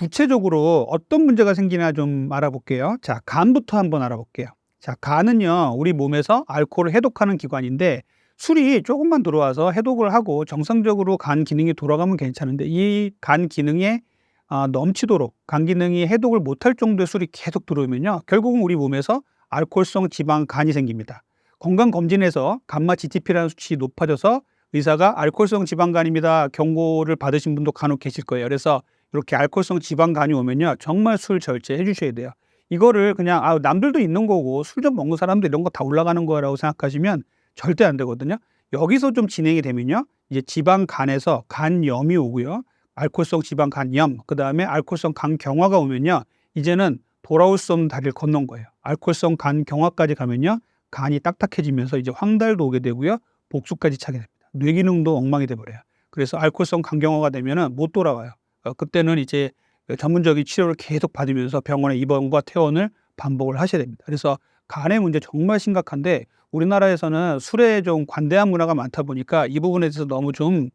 구체적으로 어떤 문제가 생기나 좀 알아볼게요. 자, 간부터 한번 알아볼게요. 자, 간은요, 우리 몸에서 알코올을 해독하는 기관인데 술이 조금만 들어와서 해독을 하고 정상적으로 간 기능이 돌아가면 괜찮은데 이 간 기능에 넘치도록 간 기능이 해독을 못할 정도의 술이 계속 들어오면요, 결국은 우리 몸에서 알코올성 지방 간이 생깁니다. 건강검진에서 간마 GTP라는 수치 높아져서 의사가 알코올성 지방간입니다 경고를 받으신 분도 간혹 계실 거예요. 그래서 이렇게 알코올성 지방간이 오면요, 정말 술 절제해 주셔야 돼요. 이거를 그냥 남들도 있는 거고 술 좀 먹는 사람도 이런 거 다 올라가는 거라고 생각하시면 절대 안 되거든요. 여기서 좀 진행이 되면요, 이제 지방간에서 간염이 오고요, 알코올성 지방간염, 그다음에 알코올성 간경화가 오면요, 이제는 돌아올 수 없는 다리를 건넌 거예요. 알코올성 간경화까지 가면요, 간이 딱딱해지면서 이제 황달도 오게 되고요, 복수까지 차게 됩니다. 뇌 기능도 엉망이 돼 버려요. 그래서 알코올성 간경화가 되면은 못 돌아와요. 그때는 이제 전문적인 치료를 계속 받으면서 병원에 입원과 퇴원을 반복을 하셔야 됩니다. 그래서 간의 문제 정말 심각한데 우리나라에서는 술에 좀 관대한 문화가 많다 보니까 이 부분에 대해서 너무 좀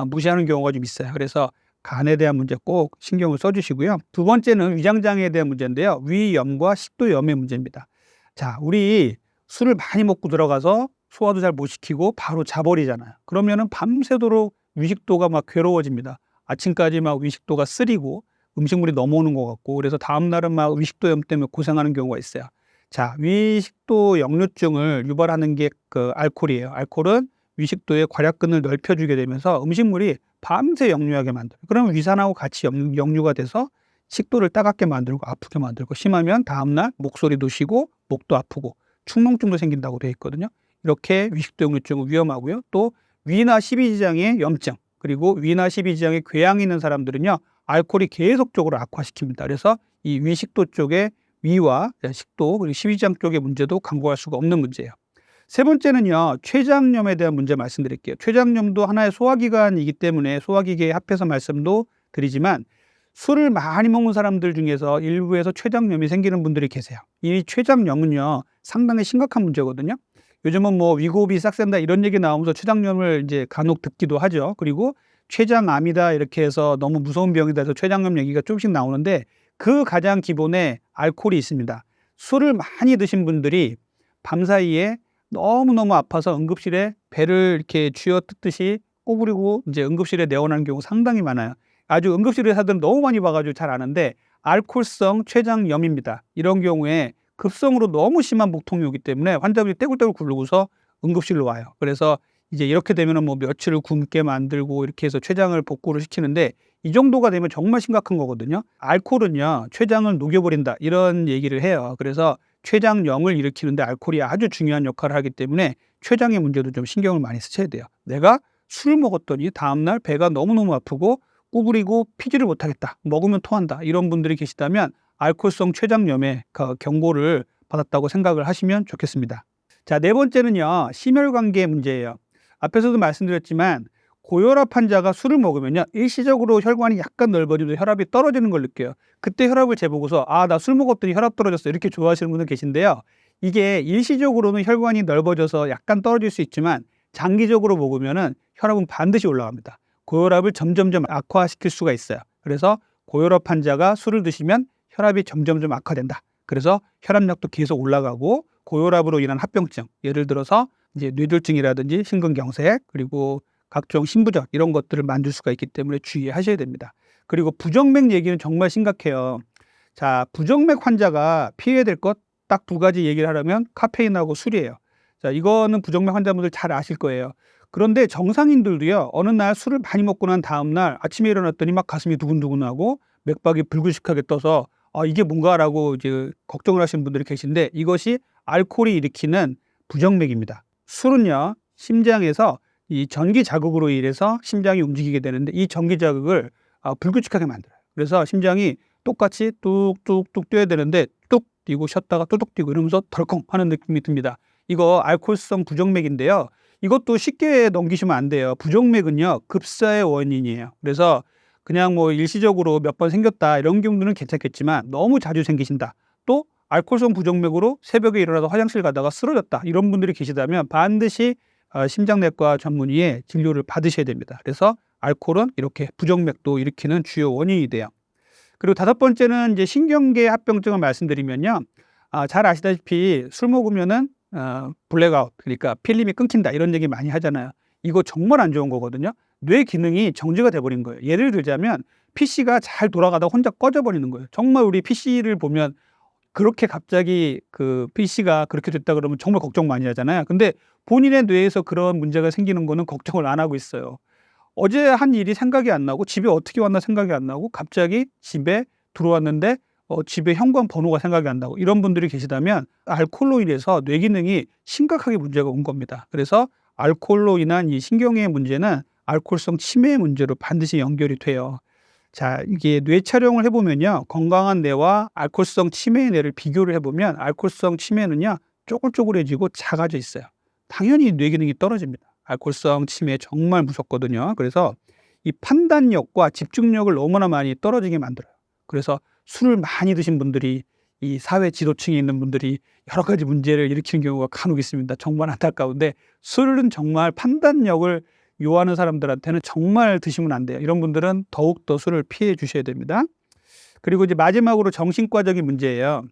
무시하는 경우가 좀 있어요. 그래서 간에 대한 문제 꼭 신경을 써 주시고요. 두 번째는 위장장애에 대한 문제인데요. 위염과 식도염의 문제입니다. 자, 우리 술을 많이 먹고 들어가서 소화도 잘 못 시키고 바로 자버리잖아요. 그러면은 밤새도록 위식도가 막 괴로워집니다. 아침까지 막 위식도가 쓰리고 음식물이 넘어오는 것 같고, 그래서 다음 날은 막 위식도염 때문에 고생하는 경우가 있어요. 자, 위식도 역류증을 유발하는 게 그 알코올이에요. 알코올은 위식도의 괄약근을 넓혀주게 되면서 음식물이 밤새 역류하게 만들어요. 그러면 위산하고 같이 역류가 돼서 식도를 따갑게 만들고 아프게 만들고, 심하면 다음날 목소리도 쉬고 목도 아프고 축농증도 생긴다고 되어 있거든요. 이렇게 위식도 역류증은 위험하고요. 또 위나 십이지장의 염증, 그리고 위나 십이지장에 궤양이 있는 사람들은요, 알코올이 계속적으로 악화시킵니다. 그래서 이 위식도 쪽에 위와 식도, 그리고 십이지장 쪽의 문제도 간과할 수가 없는 문제예요. 세 번째는요, 췌장염에 대한 문제 말씀드릴게요. 췌장염도 하나의 소화기관이기 때문에 소화기계에 합해서 말씀도 드리지만, 술을 많이 먹는 사람들 중에서 일부에서 췌장염이 생기는 분들이 계세요. 이 췌장염은요, 상당히 심각한 문제거든요. 요즘은 뭐 위고비 싹센다 이런 얘기 나오면서 췌장염을 이제 간혹 듣기도 하죠. 그리고 췌장암이다 이렇게 해서 너무 무서운 병이다 해서 췌장염 얘기가 조금씩 나오는데, 그 가장 기본에 알코올이 있습니다. 술을 많이 드신 분들이 밤사이에 너무너무 아파서 응급실에 배를 이렇게 쥐어 뜯듯이 꼬부리고 이제 응급실에 내원하는 경우 상당히 많아요. 아주 응급실 의사들은 너무 많이 봐 가지고 잘 아는데, 알코올성 췌장염입니다. 이런 경우에 급성으로 너무 심한 복통이 오기 때문에 환자분이 떼굴떼굴 굴르고서 응급실로 와요. 그래서 이제 이렇게 되면은 뭐 며칠을 굶게 만들고 이렇게 해서 췌장을 복구를 시키는데, 이 정도가 되면 정말 심각한 거거든요. 알코올은요, 췌장을 녹여버린다 이런 얘기를 해요. 그래서 췌장염을 일으키는데 알코올이 아주 중요한 역할을 하기 때문에 췌장의 문제도 좀 신경을 많이 쓰셔야 돼요. 내가 술을 먹었더니 다음날 배가 너무너무 아프고 구부리고 피지를 못하겠다, 먹으면 토한다, 이런 분들이 계시다면 알코올성 췌장염의 경고를 받았다고 생각을 하시면 좋겠습니다. 자, 네 번째는요, 심혈관계 문제예요. 앞에서도 말씀드렸지만 고혈압 환자가 술을 먹으면요, 일시적으로 혈관이 약간 넓어지면서 혈압이 떨어지는 걸 느껴요. 그때 혈압을 재보고서 나 술 먹었더니 혈압 떨어졌어 이렇게 좋아하시는 분들 계신데요. 이게 일시적으로는 혈관이 넓어져서 약간 떨어질 수 있지만 장기적으로 먹으면은 혈압은 반드시 올라갑니다. 고혈압을 점점점 악화시킬 수가 있어요. 그래서 고혈압 환자가 술을 드시면 혈압이 점점점 악화된다. 그래서 혈압약도 계속 올라가고 고혈압으로 인한 합병증, 예를 들어서 이제 뇌졸중이라든지 심근경색, 그리고 각종 심부전 이런 것들을 만들 수가 있기 때문에 주의하셔야 됩니다. 그리고 부정맥 얘기는 정말 심각해요. 자, 부정맥 환자가 피해야 될 것 딱 두 가지 얘기를 하려면 카페인하고 술이에요. 자, 이거는 부정맥 환자분들 잘 아실 거예요. 그런데 정상인들도요, 어느 날 술을 많이 먹고 난 다음 날 아침에 일어났더니 막 가슴이 두근두근하고 맥박이 불규칙하게 떠서 이게 뭔가라고 이제 걱정을 하시는 분들이 계신데, 이것이 알코올이 일으키는 부정맥입니다. 술은요, 심장에서 이 전기 자극으로 인해서 심장이 움직이게 되는데, 이 전기 자극을 불규칙하게 만들어요. 그래서 심장이 똑같이 뚝뚝뚝 뛰어야 되는데 뚝 뛰고 쉬었다가 뚜둑 뛰고 이러면서 덜컹 하는 느낌이 듭니다. 이거 알코올성 부정맥인데요. 이것도 쉽게 넘기시면 안 돼요. 부정맥은요, 급사의 원인이에요. 그래서 그냥 뭐 일시적으로 몇 번 생겼다 이런 경우는 괜찮겠지만, 너무 자주 생기신다, 또 알코올성 부정맥으로 새벽에 일어나서 화장실 가다가 쓰러졌다, 이런 분들이 계시다면 반드시 심장내과 전문의의 진료를 받으셔야 됩니다. 그래서 알코올은 이렇게 부정맥도 일으키는 주요 원인이 돼요. 그리고 다섯 번째는 이제 신경계 합병증을 말씀드리면요. 잘 아시다시피 술 먹으면은 블랙아웃, 그러니까 필름이 끊긴다 이런 얘기 많이 하잖아요. 이거 정말 안 좋은 거거든요. 뇌 기능이 정지가 돼 버린 거예요. 예를 들자면 PC가 잘 돌아가다가 혼자 꺼져 버리는 거예요. 정말 우리 PC를 보면 그렇게 갑자기 그 PC가 그렇게 됐다 그러면 정말 걱정 많이 하잖아요. 근데 본인의 뇌에서 그런 문제가 생기는 거는 걱정을 안 하고 있어요. 어제 한 일이 생각이 안 나고 집에 어떻게 왔나 생각이 안 나고 갑자기 집에 들어왔는데 집에 현관 번호가 생각이 안 나고 이런 분들이 계시다면 알코올로 인해서 뇌 기능이 심각하게 문제가 온 겁니다. 그래서 알코올로 인한 이 신경의 문제는 알코올성 치매의 문제로 반드시 연결이 돼요. 자, 이게 뇌 촬영을 해보면요. 건강한 뇌와 알코올성 치매의 뇌를 비교를 해보면 알코올성 치매는요. 쪼글쪼글해지고 작아져 있어요. 당연히 뇌 기능이 떨어집니다. 알코올성 치매 정말 무섭거든요. 그래서 이 판단력과 집중력을 너무나 많이 떨어지게 만들어요. 그래서 술을 많이 드신 분들이 이 사회 지도층에 있는 분들이 여러 가지 문제를 일으키는 경우가 간혹 있습니다. 정말 안타까운데 술은 정말 판단력을 요하는 사람들한테는 정말 드시면 안 돼요. 이런 분들은 더욱더 술을 피해 주셔야 됩니다. 그리고 이제 마지막으로 정신과적인 문제예요.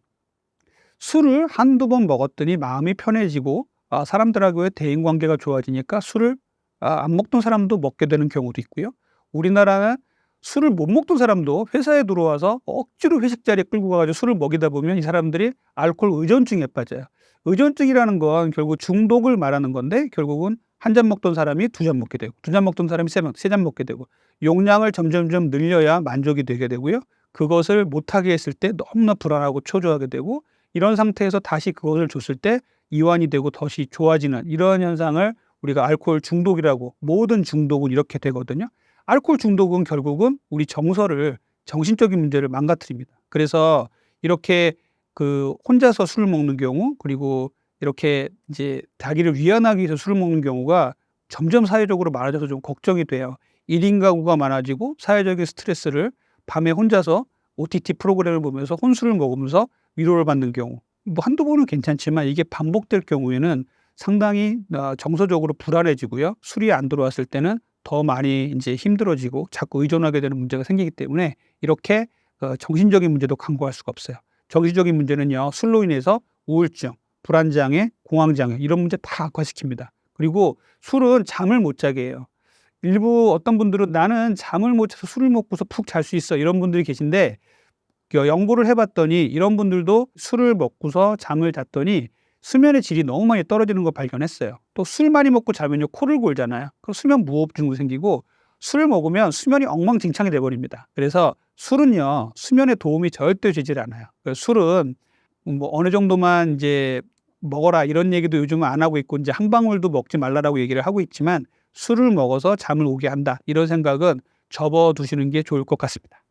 술을 한두 번 먹었더니 마음이 편해지고 사람들하고의 대인관계가 좋아지니까 술을 안 먹던 사람도 먹게 되는 경우도 있고요. 우리나라는 술을 못 먹던 사람도 회사에 들어와서 억지로 회식 자리에 끌고 가가지고 술을 먹이다 보면 이 사람들이 알코올 의존증에 빠져요. 의존증이라는 건 결국 중독을 말하는 건데 결국은 한 잔 먹던 사람이 두 잔 먹게 되고 두 잔 먹던 사람이 세 잔 먹게 되고 용량을 점점점 늘려야 만족이 되게 되고요. 그것을 못하게 했을 때 너무나 불안하고 초조하게 되고 이런 상태에서 다시 그것을 줬을 때 이완이 되고 다시 좋아지는 이런 현상을 우리가 알코올 중독이라고, 모든 중독은 이렇게 되거든요. 알코올 중독은 결국은 우리 정신적인 문제를 망가뜨립니다. 그래서 이렇게 그 혼자서 술을 먹는 경우, 그리고 이렇게 이제 자기를 위안하기 위해서 술을 먹는 경우가 점점 사회적으로 많아져서 좀 걱정이 돼요. 1인 가구가 많아지고 사회적인 스트레스를 밤에 혼자서 OTT 프로그램을 보면서 혼술을 먹으면서 위로를 받는 경우. 뭐 한두 번은 괜찮지만 이게 반복될 경우에는 상당히 정서적으로 불안해지고요. 술이 안 들어왔을 때는 더 많이 이제 힘들어지고 자꾸 의존하게 되는 문제가 생기기 때문에 이렇게 정신적인 문제도 간과할 수가 없어요. 정신적인 문제는요. 술로 인해서 우울증, 불안장애, 공황장애 이런 문제 다 악화시킵니다. 그리고 술은 잠을 못 자게 해요. 일부 어떤 분들은 나는 잠을 못 자서 술을 먹고서 푹 잘 수 있어 이런 분들이 계신데 연구를 해봤더니 이런 분들도 술을 먹고서 잠을 잤더니 수면의 질이 너무 많이 떨어지는 걸 발견했어요. 또 술 많이 먹고 자면요 코를 골잖아요. 그럼 수면 무호흡증도 생기고 술을 먹으면 수면이 엉망진창이 돼버립니다. 그래서 술은요 수면에 도움이 절대 되질 않아요. 술은 뭐 어느 정도만 이제 먹어라 이런 얘기도 요즘은 안 하고 있고 이제 한 방울도 먹지 말라라고 얘기를 하고 있지만 술을 먹어서 잠을 오게 한다 이런 생각은 접어두시는 게 좋을 것 같습니다.